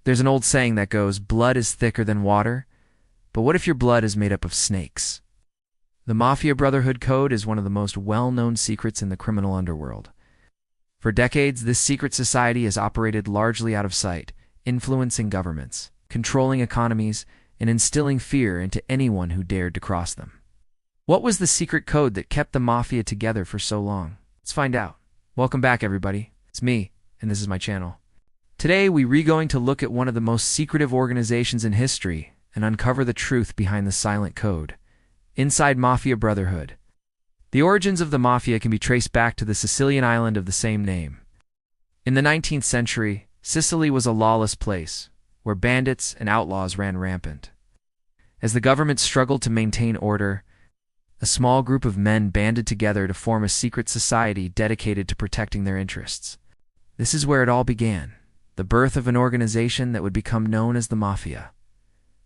There's an old saying that goes, blood is thicker than water, but what if your blood is made up of snakes? The Mafia Brotherhood Code is one of the most well-known secrets in the criminal underworld. For decades, this secret society has operated largely out of sight, influencing governments, controlling economies, and instilling fear into anyone who dared to cross them. What was the secret code that kept the Mafia together for so long? Let's find out. Welcome back, everybody. It's me, and this is my channel. Today, we're going to look at one of the most secretive organizations in history and uncover the truth behind the silent code. Inside Mafia Brotherhood. The origins of the Mafia can be traced back to the Sicilian island of the same name. In the 19th century, Sicily was a lawless place, where bandits and outlaws ran rampant. As the government struggled to maintain order, a small group of men banded together to form a secret society dedicated to protecting their interests. This is where it all began, the birth of an organization that would become known as the Mafia.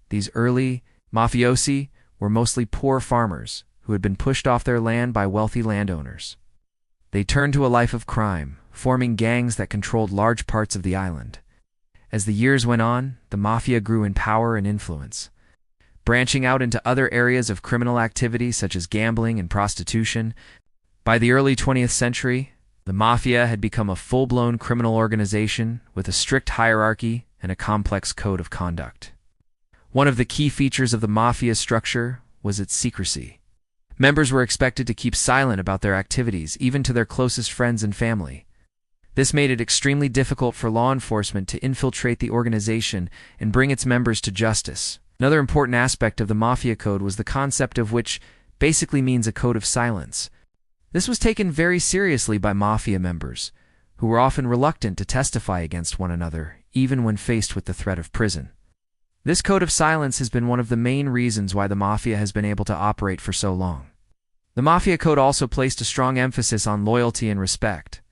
These early mafiosi were mostly poor farmers who had been pushed off their land by wealthy landowners. They turned to a life of crime, forming gangs that controlled large parts of the island. As the years went on, the Mafia grew in power and influence, branching out into other areas of criminal activity such as gambling and prostitution. By the early 20th century, the Mafia had become a full-blown criminal organization with a strict hierarchy and a complex code of conduct. One of the key features of the Mafia structure was its secrecy. Members were expected to keep silent about their activities, even to their closest friends and family. This made it extremely difficult for law enforcement to infiltrate the organization and bring its members to justice. Another important aspect of the Mafia Code was the concept of which basically means a code of silence. This was taken very seriously by Mafia members, who were often reluctant to testify against one another, even when faced with the threat of prison. This code of silence has been one of the main reasons why the Mafia has been able to operate for so long. The Mafia Code also placed a strong emphasis on loyalty and respect.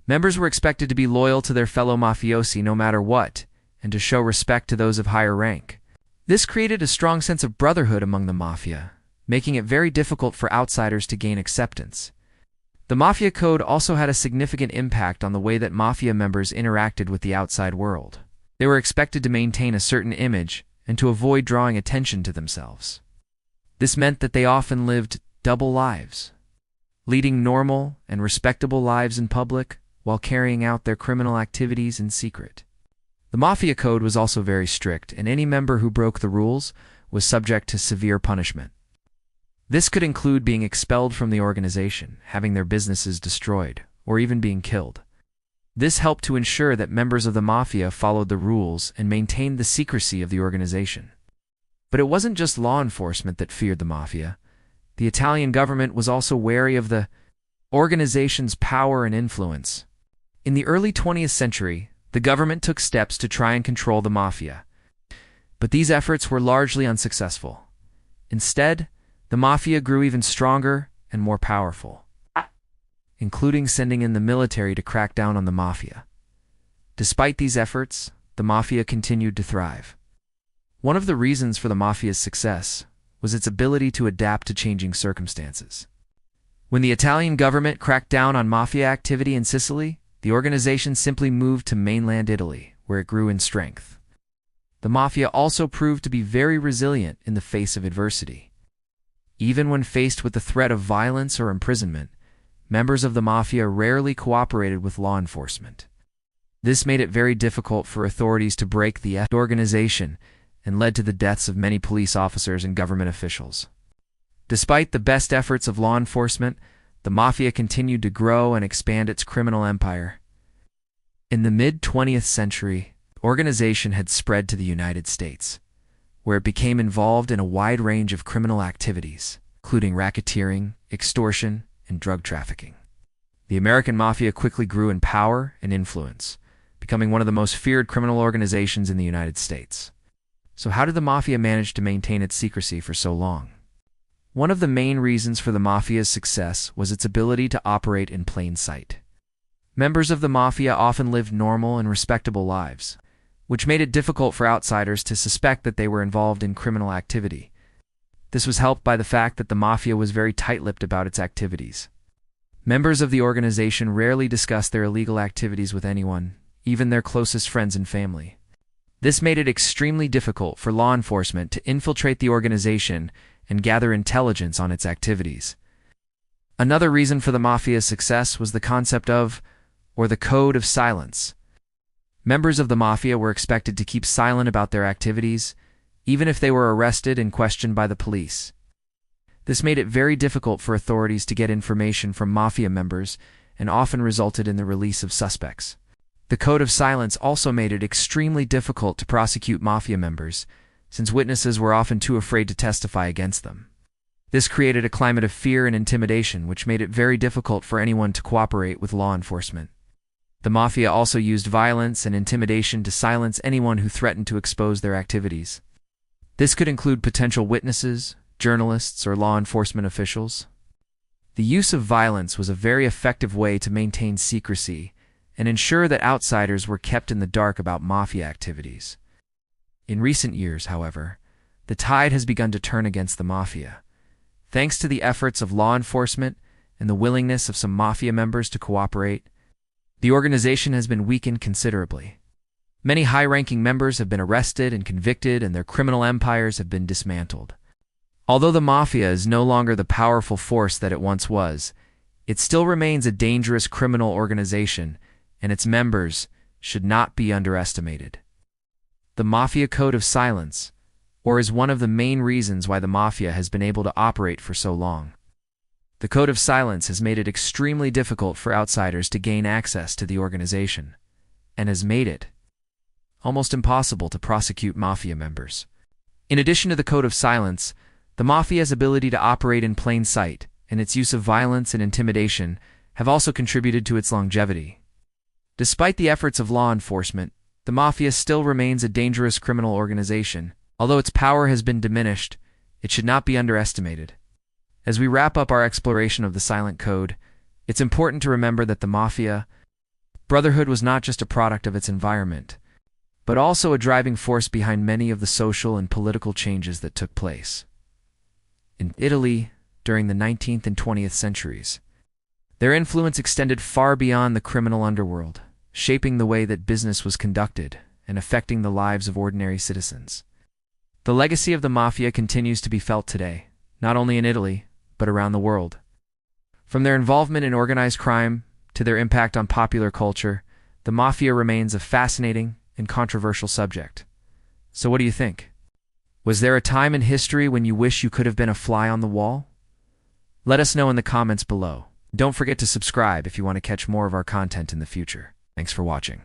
Members were expected to be loyal to their fellow mafiosi no matter what, and to show respect to those of higher rank. This created a strong sense of brotherhood among the Mafia, making it very difficult for outsiders to gain acceptance. The Mafia Code also had a significant impact on the way that Mafia members interacted with the outside world. They were expected to maintain a certain image and to avoid drawing attention to themselves. This meant that they often lived double lives, leading normal and respectable lives in public while carrying out their criminal activities in secret. The Mafia Code was also very strict, and any member who broke the rules was subject to severe punishment. This could include being expelled from the organization, having their businesses destroyed, or even being killed. This helped to ensure that members of the Mafia followed the rules and maintained the secrecy of the organization. But it wasn't just law enforcement that feared the Mafia. The Italian government was also wary of the organization's power and influence. In the early 20th century, the government took steps to try and control the Mafia. But these efforts were largely unsuccessful. Instead, the Mafia grew even stronger and more powerful, including sending in the military to crack down on the Mafia. Despite these efforts, the Mafia continued to thrive. One of the reasons for the Mafia's success was its ability to adapt to changing circumstances. When the Italian government cracked down on Mafia activity in Sicily, the organization simply moved to mainland Italy, where it grew in strength. The Mafia also proved to be very resilient in the face of adversity. Even when faced with the threat of violence or imprisonment, members of the Mafia rarely cooperated with law enforcement. This made it very difficult for authorities to break the organization and led to the deaths of many police officers and government officials. Despite the best efforts of law enforcement, the Mafia continued to grow and expand its criminal empire. In the mid-20th century, the organization had spread to the United States, where it became involved in a wide range of criminal activities, including racketeering, extortion, and drug trafficking. The American Mafia quickly grew in power and influence, becoming one of the most feared criminal organizations in the United States. So how did the Mafia manage to maintain its secrecy for so long? One of the main reasons for the Mafia's success was its ability to operate in plain sight. Members of the Mafia often lived normal and respectable lives, which made it difficult for outsiders to suspect that they were involved in criminal activity. This was helped by the fact that the Mafia was very tight-lipped about its activities. Members of the organization rarely discussed their illegal activities with anyone, even their closest friends and family. This made it extremely difficult for law enforcement to infiltrate the organization and gather intelligence on its activities. Another reason for the Mafia's success was the concept of, or the code of silence. Members of the Mafia were expected to keep silent about their activities, even if they were arrested and questioned by the police. This made it very difficult for authorities to get information from Mafia members and often resulted in the release of suspects. The code of silence also made it extremely difficult to prosecute Mafia members, since witnesses were often too afraid to testify against them. This created a climate of fear and intimidation, which made it very difficult for anyone to cooperate with law enforcement. The Mafia also used violence and intimidation to silence anyone who threatened to expose their activities. This could include potential witnesses, journalists, or law enforcement officials. The use of violence was a very effective way to maintain secrecy and ensure that outsiders were kept in the dark about Mafia activities. In recent years, however, the tide has begun to turn against the Mafia. Thanks to the efforts of law enforcement and the willingness of some Mafia members to cooperate, the organization has been weakened considerably. Many high-ranking members have been arrested and convicted, and their criminal empires have been dismantled. Although the Mafia is no longer the powerful force that it once was, it still remains a dangerous criminal organization, and its members should not be underestimated. The Mafia Code of Silence, is one of the main reasons why the Mafia has been able to operate for so long. The Code of Silence has made it extremely difficult for outsiders to gain access to the organization, and has made it almost impossible to prosecute Mafia members. In addition to the Code of Silence, the Mafia's ability to operate in plain sight and its use of violence and intimidation have also contributed to its longevity. Despite the efforts of law enforcement, the Mafia still remains a dangerous criminal organization. Although its power has been diminished, it should not be underestimated. As we wrap up our exploration of the Silent Code, it's important to remember that the Mafia Brotherhood was not just a product of its environment, but also a driving force behind many of the social and political changes that took place in Italy during the 19th and 20th centuries. Their influence extended far beyond the criminal underworld, shaping the way that business was conducted and affecting the lives of ordinary citizens. The legacy of the Mafia continues to be felt today, not only in Italy, but around the world. From their involvement in organized crime to their impact on popular culture, the Mafia remains a fascinating and controversial subject. So what do you think? Was there a time in history when you wish you could have been a fly on the wall? Let us know in the comments below. Don't forget to subscribe if you want to catch more of our content in the future. Thanks for watching.